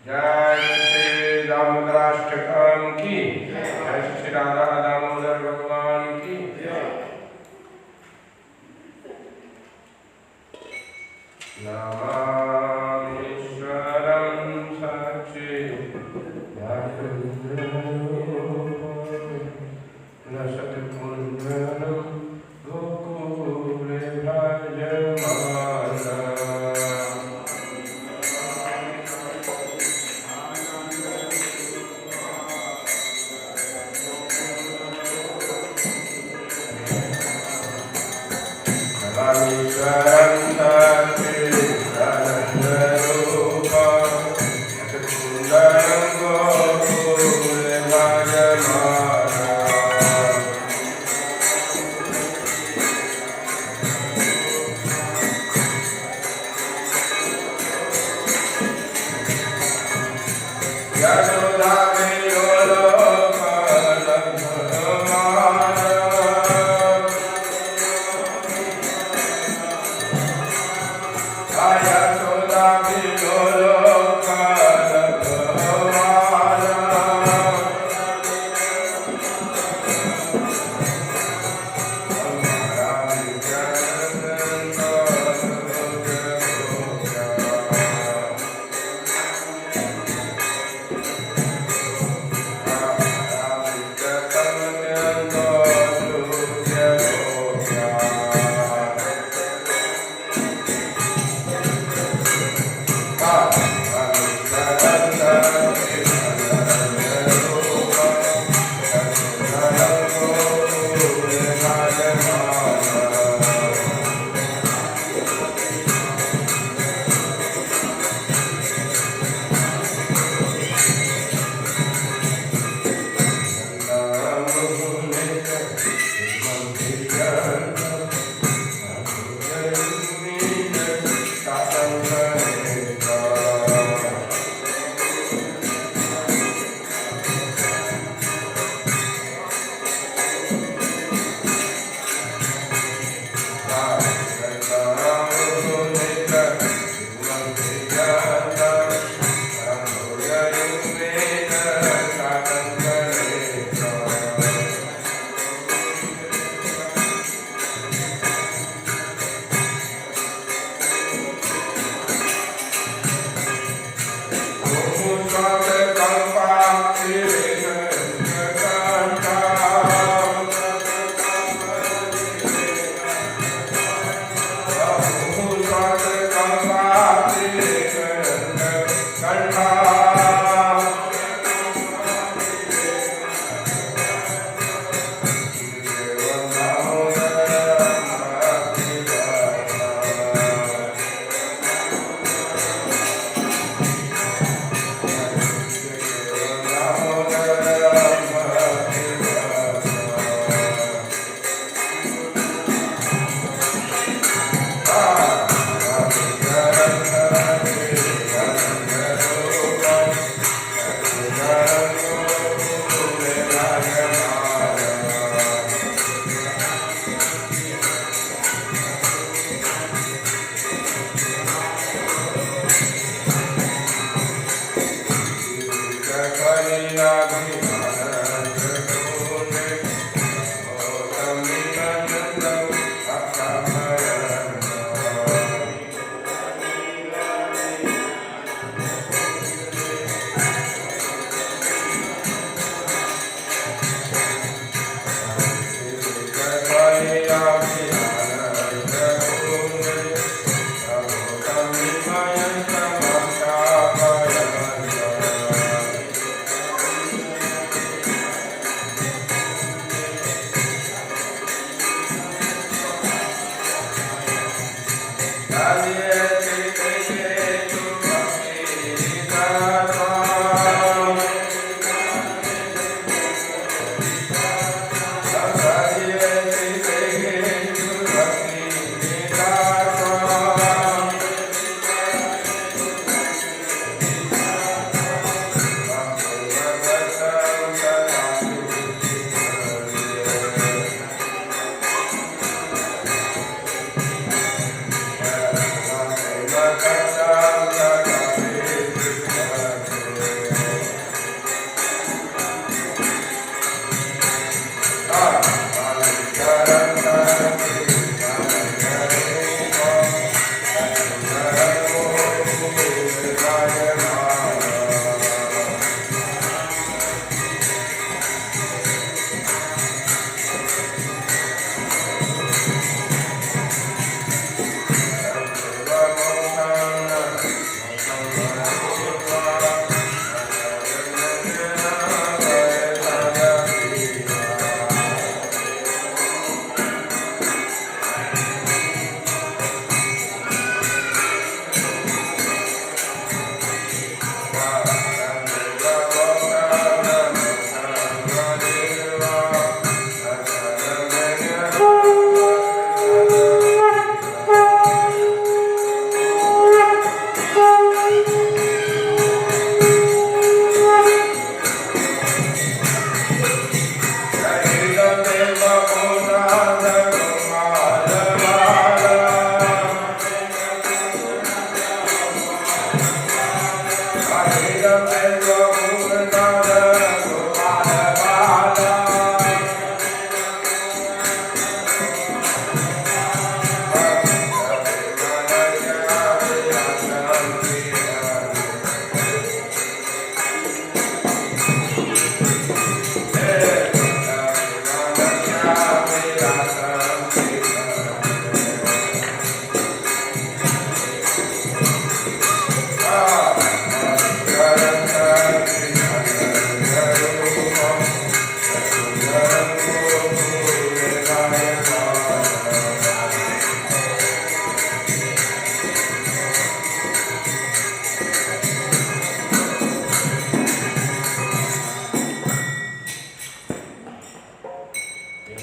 जय श्री दामोदराष्टकम की जय श्री राधा दामोदर भगवान की नमामीश्वरं सच्चिदानन्दं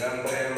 Amen.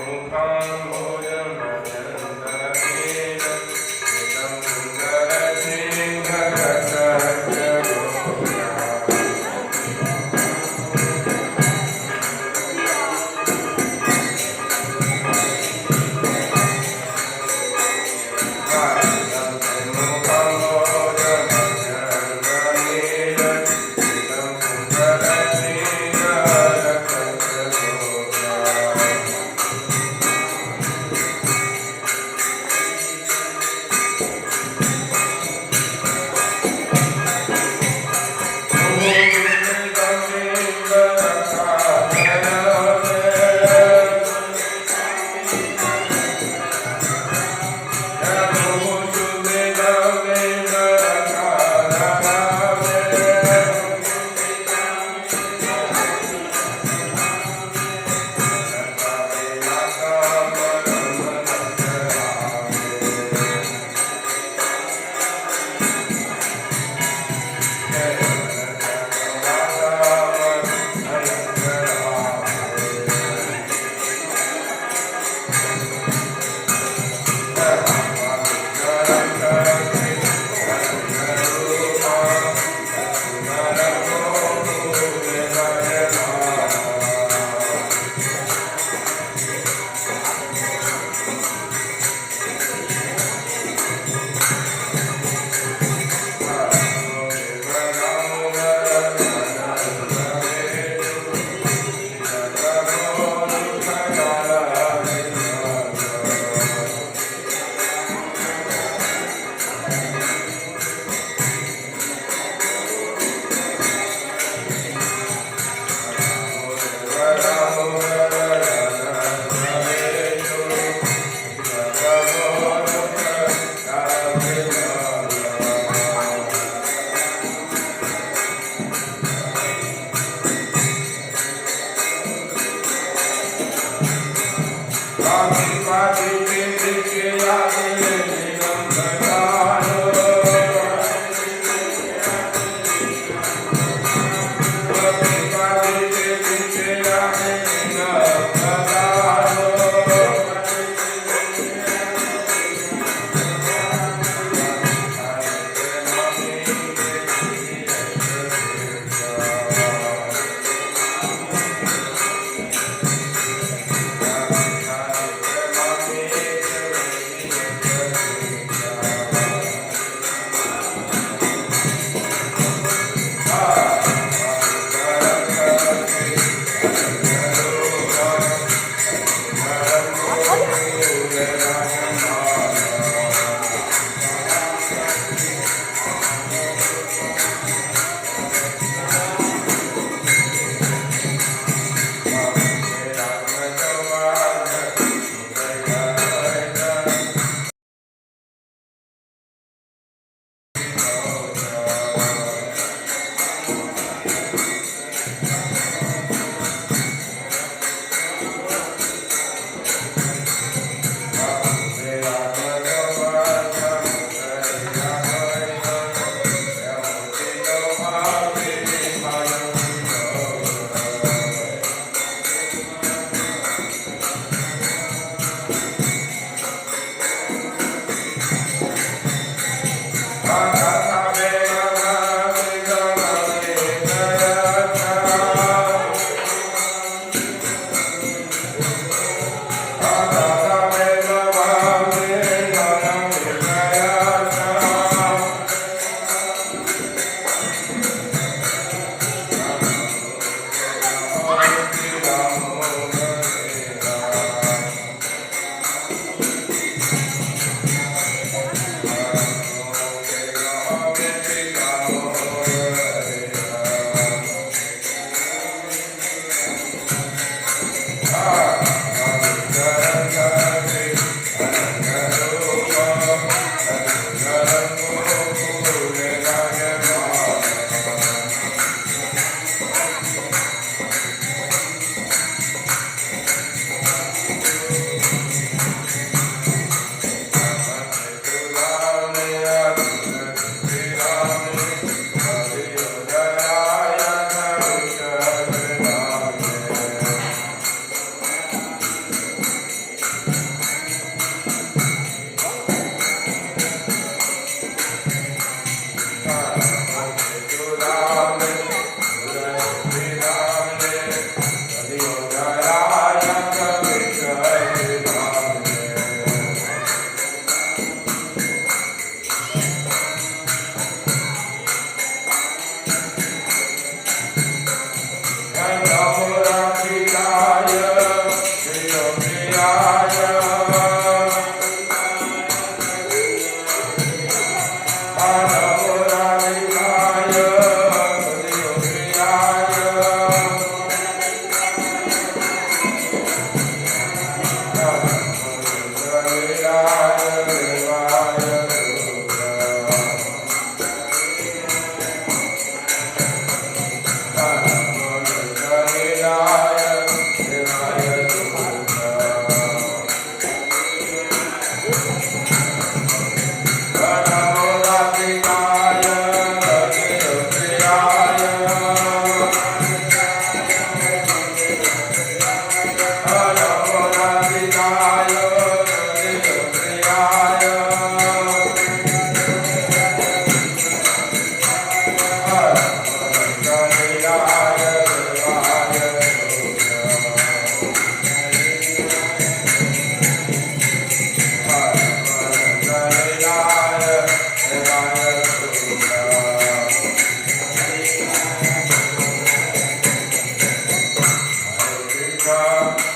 Jai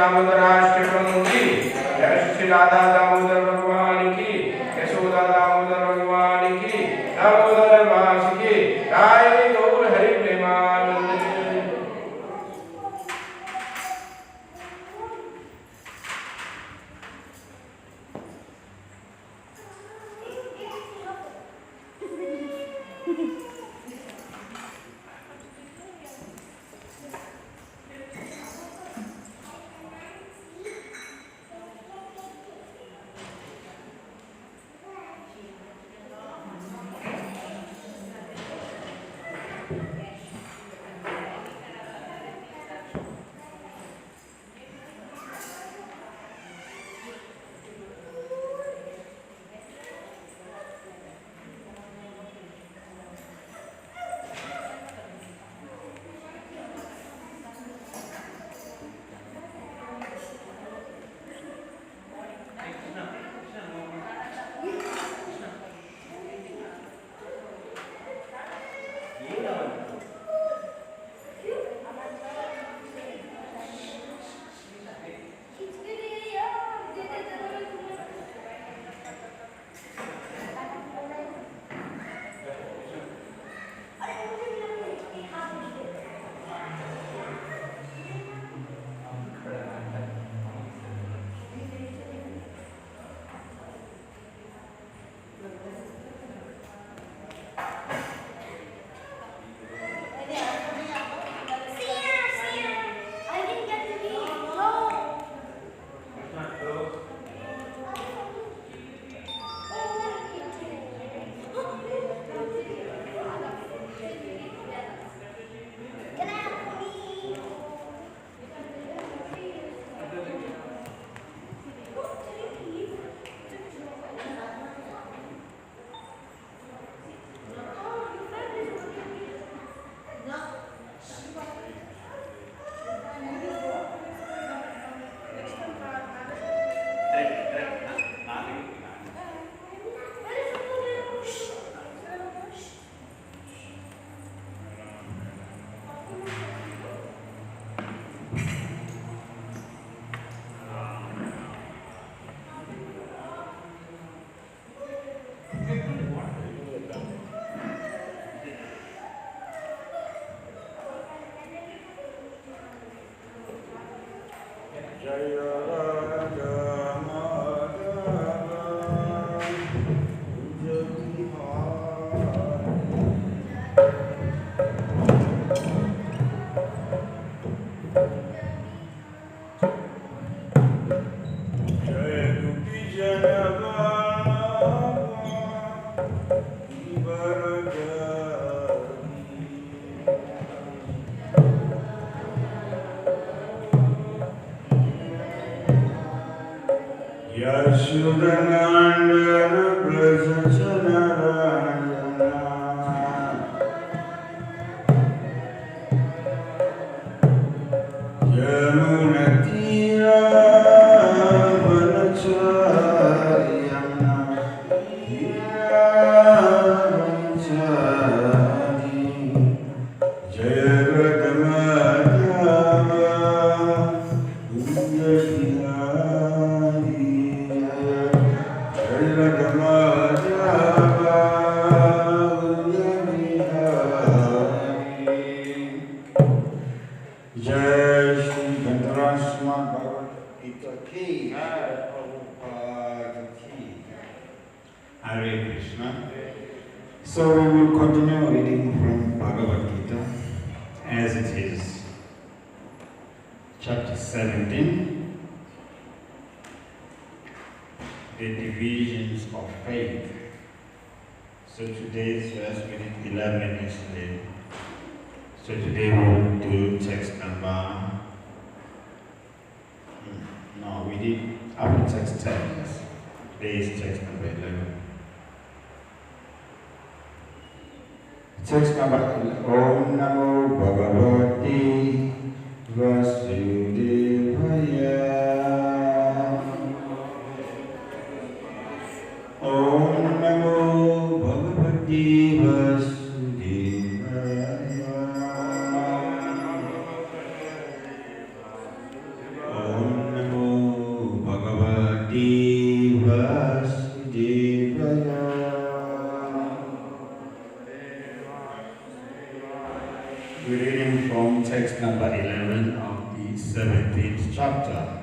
दामोदराष्टकम की जय श्री राधा दामोदर भगवान की यशोदा दामोदर भगवान की दामोदर मास की राय गौर Hari Premanand. So we will continue reading from Bhagavad Gita as it is, chapter 17, the divisions of faith. So today's verse we did 11 yesterday. So today we will do text number, no, we did after text 10, yes. Today is text number 11. Text number Om Namo Bhagavate Vasudevaya. Om Namo Bhagavate Vasudevaya. Om We're reading from text number 11 of the 17th chapter.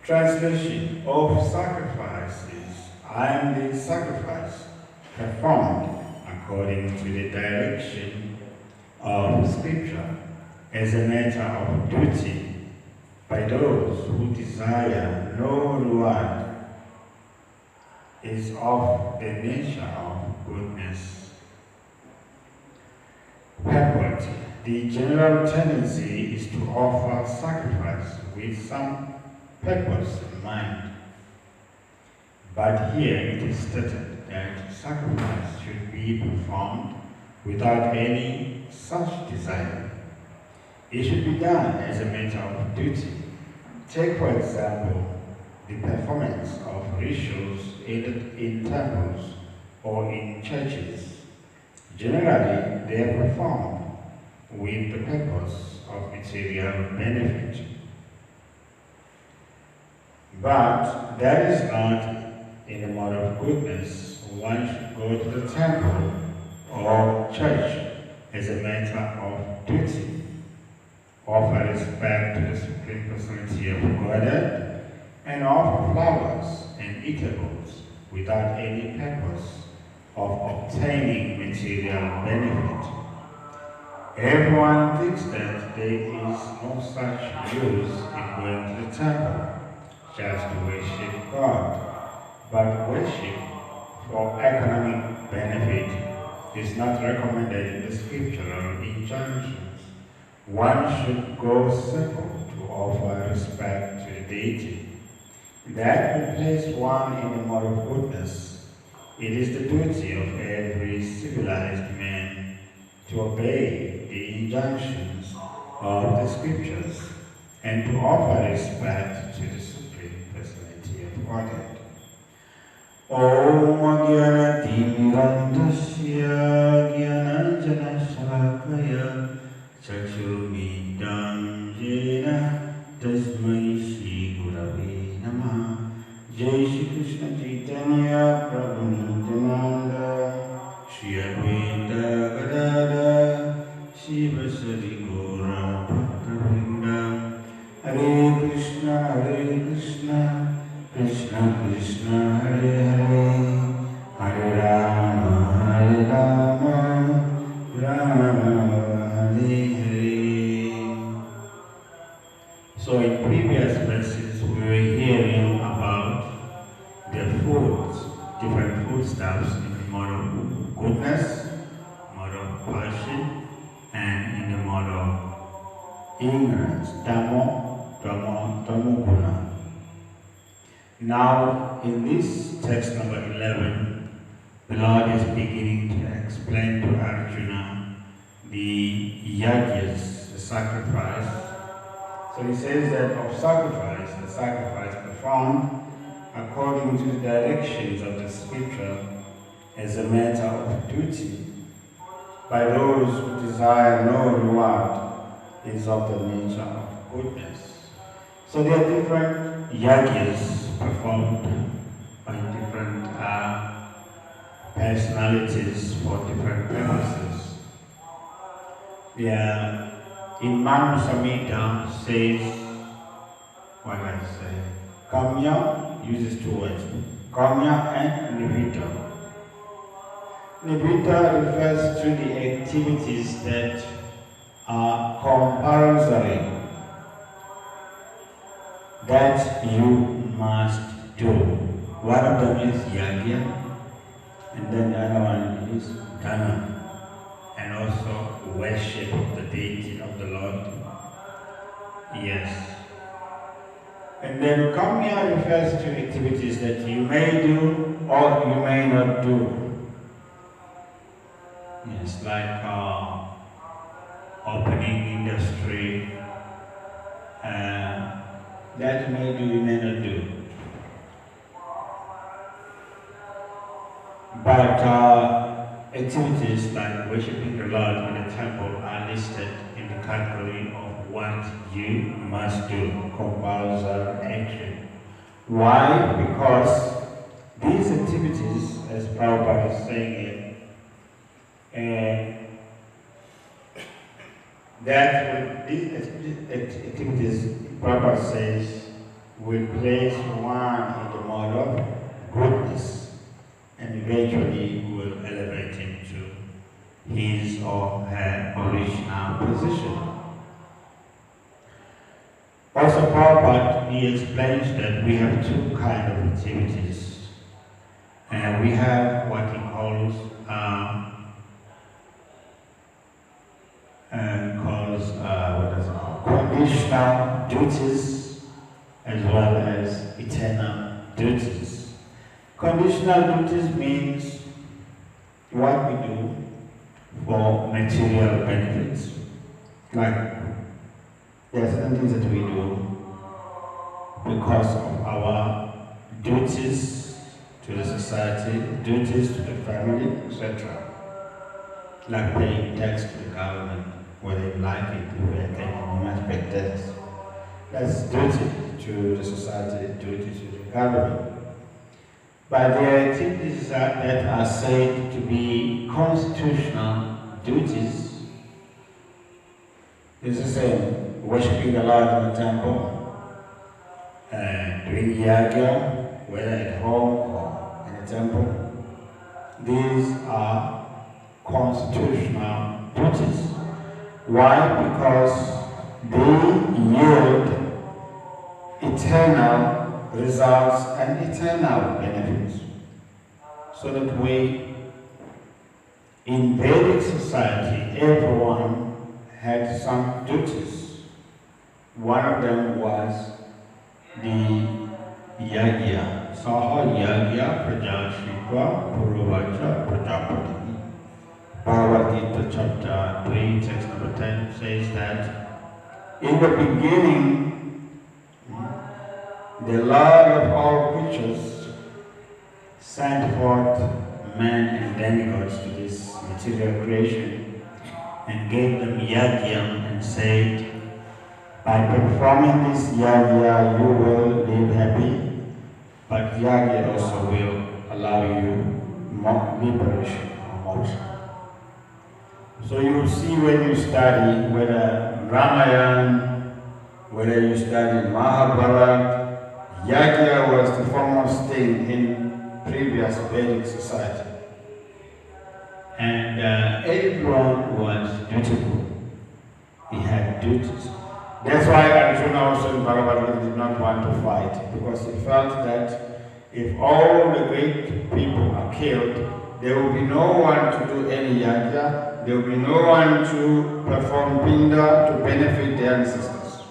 Translation of sacrifices. I am the sacrifice performed according to the direction of Scripture as a matter of duty by those who desire no reward, is of the nature of goodness. Purport. The general tendency is to offer sacrifice with some purpose in mind. But here it is stated that sacrifice should be performed without any such desire. It should be done as a matter of duty. Take, for example, the performance of rituals in temples or in churches. Generally, they are performed with the purpose of material benefit. But that is not in the mode of goodness. One should go to the temple or church as a matter of duty, offer respect to the Supreme Personality of Godhead, and offer flowers and eatables without any purpose of obtaining material benefit. Everyone thinks that there is no such use in going to the temple just to worship God, but worship for economic benefit is not recommended in the scriptural injunctions. One should go simple to offer respect to the deity. That will place one in the mode of goodness. It is the duty of every civilized man to obey the injunctions of the scriptures and to offer respect to the Supreme Personality of Godhead. Om Gyana Timirandasya Gyana Jana Shalakaya Chakshurmidam Jena Tasmai Shri Gurave Namah. Jai Shri Krishna Chaitanya Prabhu Nityananda Shri Advaita Gadada Shiva Sari Gaura Bhakta Hare Krishna Krishna Krishna Hare Hare Hare Rama Rama Rama Hare Hare. So in previous verses we were hearing about the foods, different foodstuffs in the mode of goodness, mode of passion, and in the mode of ignorance, tamoguna. Now, in this text number 11, the Lord is beginning to explain to Arjuna the yagyas, the sacrifice. So he says that of sacrifice, the sacrifice performed according to the directions of the scripture as a matter of duty by those who desire no reward is of the nature of goodness. So there are different yagyas performed by different personalities for different purposes. In Manu Samhita says, what I say, Kamya uses two words, Kamya and Nivita. Nivita refers to the activities that are compulsory, that you must do. One of them is yagya, and then the other one is dana, and also worship of the deity of the Lord. Yes. And then kamya refers to activities that you may do or you may not do. It's like opening industry that may do, you may not do. But activities like worshiping the Lord in the temple are listed in the category of what you must do, compulsory action. Why? Because these activities, as Prabhupada is saying it, these activities, Prabhupada says, will place one in the mode of goodness and eventually will elevate him to his or her original position. Also, Prabhupada, he explains that we have two kinds of activities. And we have what he calls conditional duties as well as eternal duties. Conditional duties means what we do for material benefits. Like there are certain things that we do because of our duties to the society, duties to the family, etc. Like paying tax to the government, whether you like it, if we are paying much pay tax. That's duty to the society, duty to the government. But there are activities that are said to be constitutional duties. It's the same, worshipping the Lord in the temple, doing yagya, whether at home or in the temple. These are constitutional duties. Why? Because they yield eternal results and eternal benefits. So that way, in Vedic society, everyone had some duties. One of them was the yagya. Saha yagya prajashikva puravacha prajapati. Bhagavad Gita chapter 3, text number 10 says that in the beginning, the Lord of all creatures sent forth men and demigods to this material creation and gave them yagya and said, by performing this yagya you will live happy, but yagya also will allow you more liberation or moksha. So you will see when you study, whether Ramayana, whether you study Mahabharata, yagya was the foremost thing in previous Vedic society. And everyone was dutiful. He had duties. That's why Arjuna also in Bhagavad Gita did not want to fight, because he felt that if all the great people are killed, there will be no one to do any yagya, there will be no one to perform pinda to benefit the ancestors.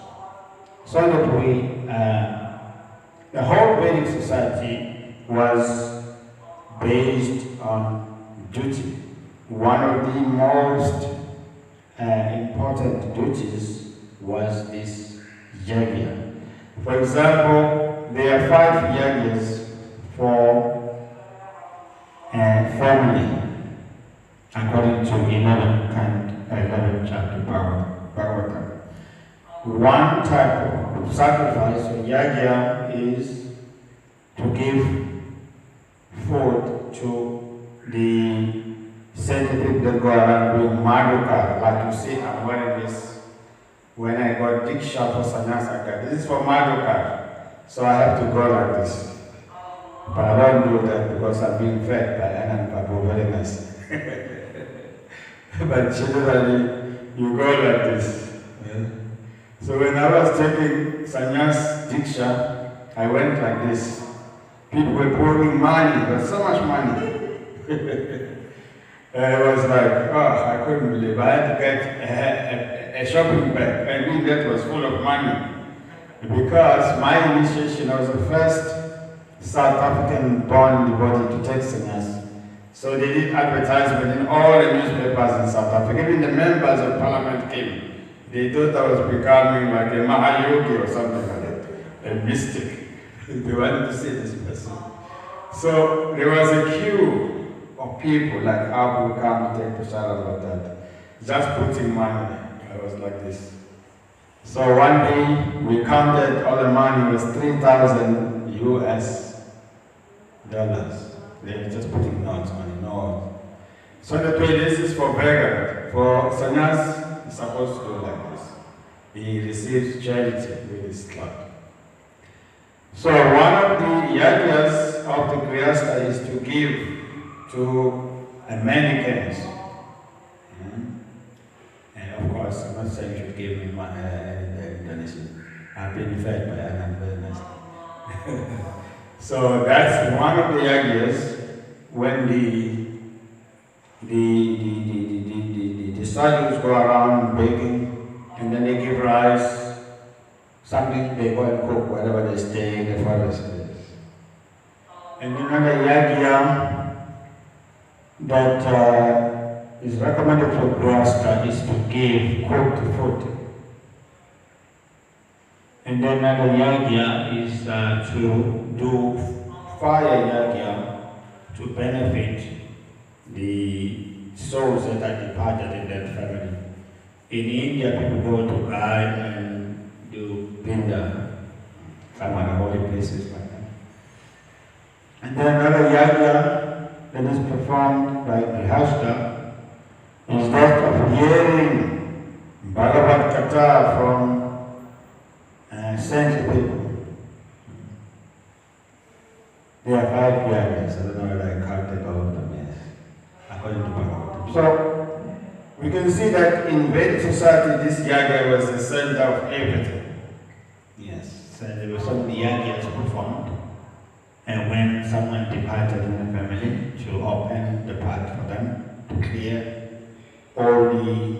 So that way, the whole Vedic society was based on duty. One of the most important duties was this yagya. For example, there are 5 yagyas for family, according to 11 chapter Bhagavatam. One type of sacrifice or yagya is to give food to the scientific that go around doing madhuka. Like you see, I'm wearing this when I got diksha for sannyasaka. This is for madhuka, so I have to go like this. But I don't do that because I'm being fed by Anand Babu, very nice. But generally, you go like this. Yeah. So when I was taking sannyas diksha, I went like this. People were pouring money, but so much money. I was like, oh, I couldn't believe. I had to get a shopping bag. I mean, that was full of money. Because my initiation, I was the first South African born devotee to take sannyas. So they did advertisement in all the newspapers in South Africa. Even the members of parliament came. They thought I was becoming like a Mahayogi or something like that, a mystic. They wanted to see this person. So there was a queue of people like Abu come to take prasadam like that, just putting money. I was like this. So one day we counted all the money was 3,000 US dollars. They were just putting notes, money, notes. So the way this is for beggar. For sannyas, he's supposed to do like this. He receives charity with his cloth. So one of the yagyas of the Grihastha is to give to Americans. And of course, I'm not saying you should give me my donation. I've been fed by an very So that's one of the yagyas when the sadhus go around baking and then they give rice, something they go and cook wherever they stay in the forest. And another yagya that is recommended for Grihastha is to give cooked food. And then another yagya is to do fire yagya to benefit the souls that are departed in that family. In India, people go to Rai and do Pinda, some other holy places like that. And then another yagya that is performed by Grihastha is that of hearing Bhagavad Katha from saintly people. There are 5 yagyas. I don't know whether I counted all of them, yes, according to Bhagavad. So we can see that in Vedic society, this yaga was the center of everything. Yes, so there were so many yagyas performed. And when someone departed in the family, to open the path for them, to clear all the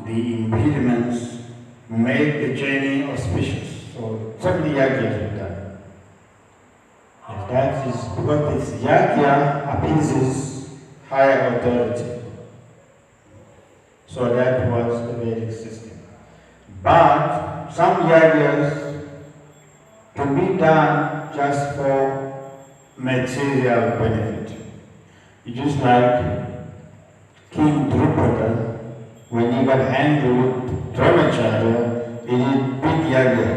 impediments, make the journey auspicious. So many yagyas were done. Yes, that is because this yagya appeases higher authority. So that was the Vedic system. But some yagyas can be done just for material benefit. It's just like King Drupada, when he got angry with Dronacharya, he did big yagya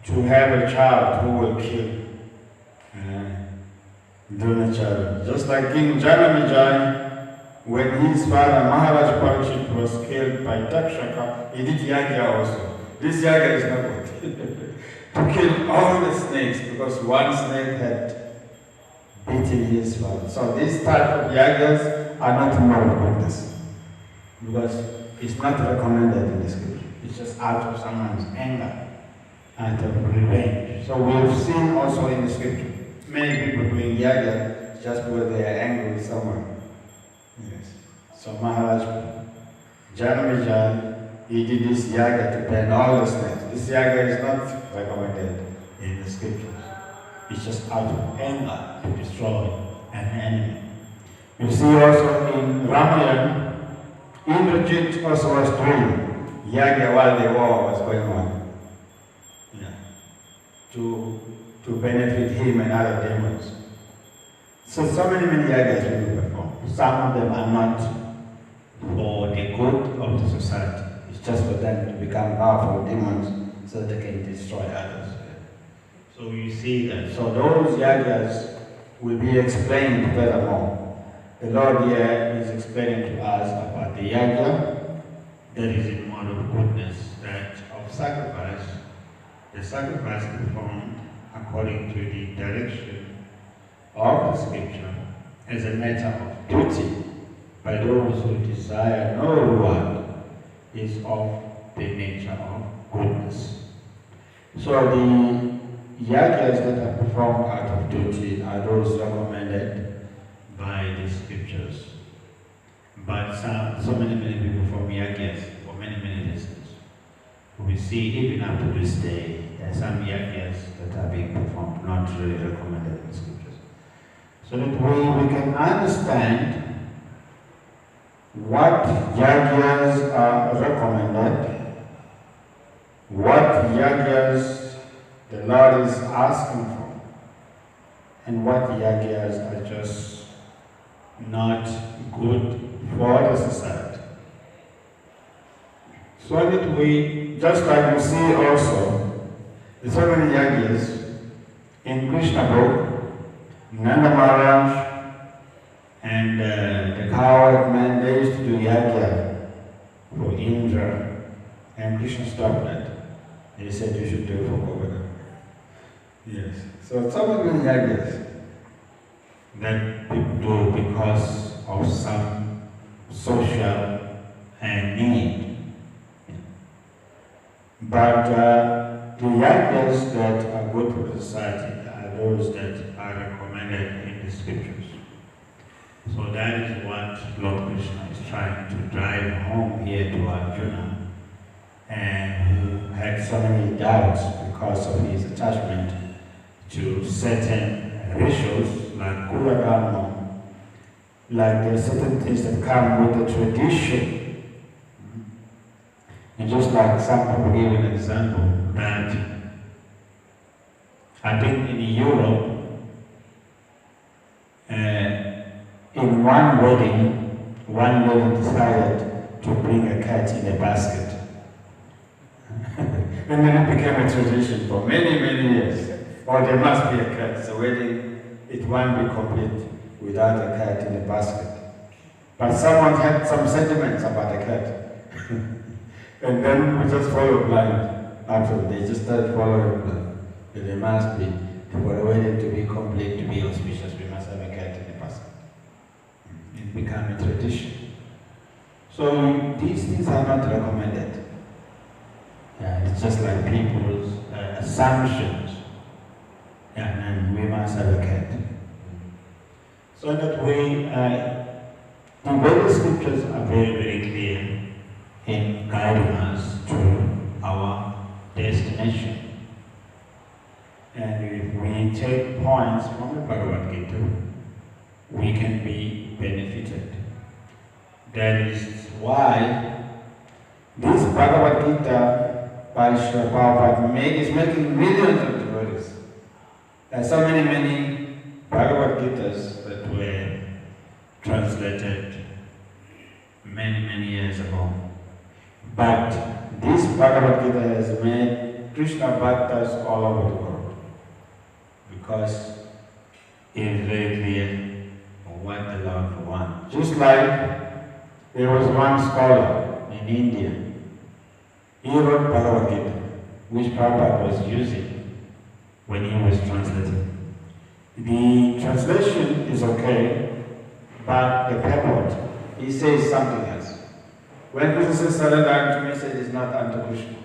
to have a child who will kill Dronacharya. Just like King Janamejaya, when his father Maharaj Parikshit was killed by Takshaka, he did yagya also. This yagya is not good. To kill all the snakes, because one snake had beaten his father. So these type of yagyas are not more of goodness, because it's not recommended in the scripture. It's just out of someone's anger, out of revenge. So we have seen also in the scripture many people doing yagya just because they are angry with someone. Yes. So Maharaj Janamejaya, he did this yaga to burn all the snakes. This yaga is not recommended in the scriptures. It's just out of anger to destroy an enemy. You see also in Ramayana, Indrajit also was doing yaga while the war was going on. Yeah. To benefit him and other demons. So many yagas will perform. Some of them are not for the good of the society. It's just for them to become powerful demons so they can destroy others. So you see that. So those yagas will be explained furthermore. The Lord here is explaining to us about the yaga that is in mode of goodness, that of sacrifice, the sacrifice performed according to the direction of the scripture as a matter of duty by those who desire no reward is of the nature of goodness. So the yagyas that are performed out of duty are those recommended by the scriptures. But so many people perform yagyas for many reasons. We see even up to this day, there are some yagyas that are being performed, not really recommended in the scriptures. so that we can understand what yagyas are recommended, what yagyas the Lord is asking for, and what yagyas are just not good for the society. So that we, just like we see also, there's so many yagyas in Krishna book, Nanda Maharaj, and the coward man, they used to do yagya for Indra, and Krishna stopped that. He said you should do it for Govardhan. Yes. So some many yagyas that people do because of some social need. But the yagyas that are good for the society are those that are recommended in the scriptures. So that is what Lord Krishna is trying to drive home here to Arjuna, and who had so many doubts because of his attachment to certain rituals like Kula Dharma, like there are certain things that come with the tradition. And just like some people give an example that I think in Europe, in one wedding, one lady decided to bring a cat in a basket. And then it became a tradition for many, many years. Or there must be a cat. So wedding, it won't be complete without a cat in a basket. But someone had some sentiments about a cat. And then we just followed blind. After they just started following blind. But there must be, for the wedding to be complete, to be auspicious, we must have a cat in a basket. It became a tradition. So these things are not recommended. It's just like people's assumptions. And we must have a cat. So that we, the various scriptures are very, very clear in guiding us to our destination. And if we take points from the Bhagavad Gita, we can be benefited. That is why this Bhagavad Gita by Srila Prabhupada is making millions of devotees. There are so many Bhagavad Gitas that were translated many years ago. But this Bhagavad Gita has made Krishna Bhaktas all over the world, because it is very clear what the Lord wants. Just like there was one scholar in India, he wrote Bhagavad Gita, which Prabhupada was using when he was translating. The translation is okay, but the purport, he says something else. When Krishna says surrender unto me, he says it's not unto Krishna.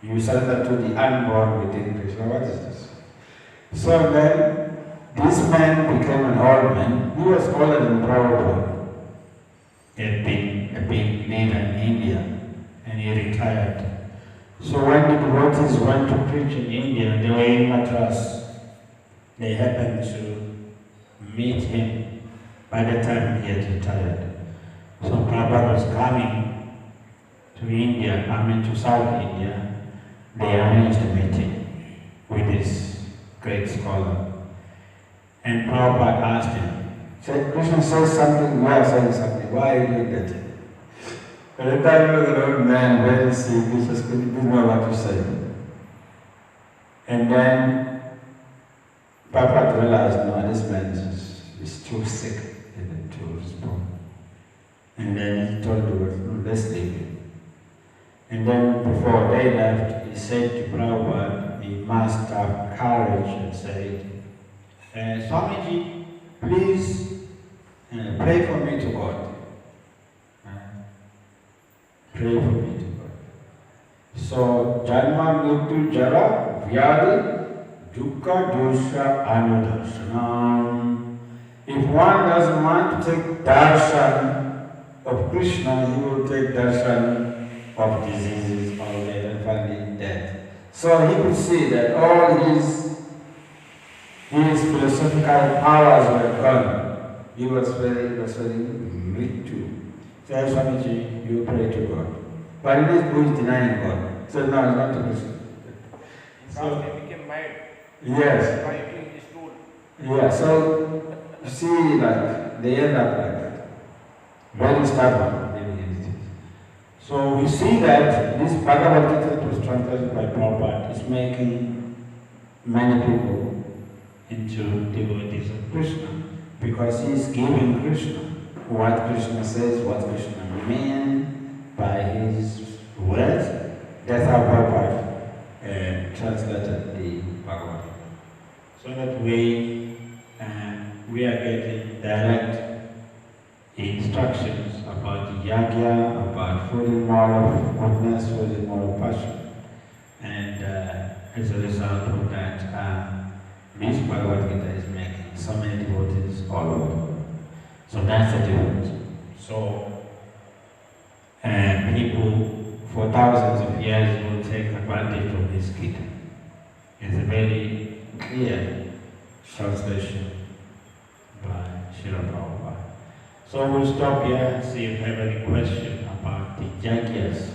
You surrender to the unborn within Krishna. What is this? So then, this man became an old man. He was older than Prabhupada. He had been a big leader in India, and he retired. So when the devotees went to preach in India, they were in Madras. They happened to meet him by the time he had retired. So Prabhupada was coming to India, to South India. They arranged a meeting with this great scholar. And Prabhupada asked him, said, Krishna says something, you are saying something, why are you doing that? By the time he was an old man, very sick, he just didn't know what to say. And then Prabhupada realized, no, this man is too sick to respond. And then he told the world, no, let's leave him. And then before they left, he said to Prabhupada, he must have courage and said, Swamiji, please pray for me to God. Pray for me to God. So, Janma Mrityu Jara Vyadi Dukkha Dosha Anudarshanam. If one doesn't want to take darshan of Krishna, he will take darshan of diseases, old age, and finally death. So he could see that all his His philosophical powers were gone. He was very weak too. So Swamiji, you pray to God. But it is who is denying God. So no, it's not to Krishna. Because they became mad Yes. by eating his food. Yeah, so you see, like, they end up like that. Very stubborn. So we see that this Bhagavad Gita that was translated by Prabhupada is making many people into devotees of Krishna, because he is giving Krishna what Krishna says, what Krishna means by his words. That's how Prabhupada translated the Bhagavad Gita. So that way we are getting direct instructions about the yagya, about falling more of goodness, falling more of passion. And as a result of that, this Bhagavad Gita is making so many devotees all over the world. So that's the difference. So, and people for thousands of years will take advantage of this Gita. It's a very clear translation by Srila Prabhupada. So we'll stop here and see if you have any question about the yagyas.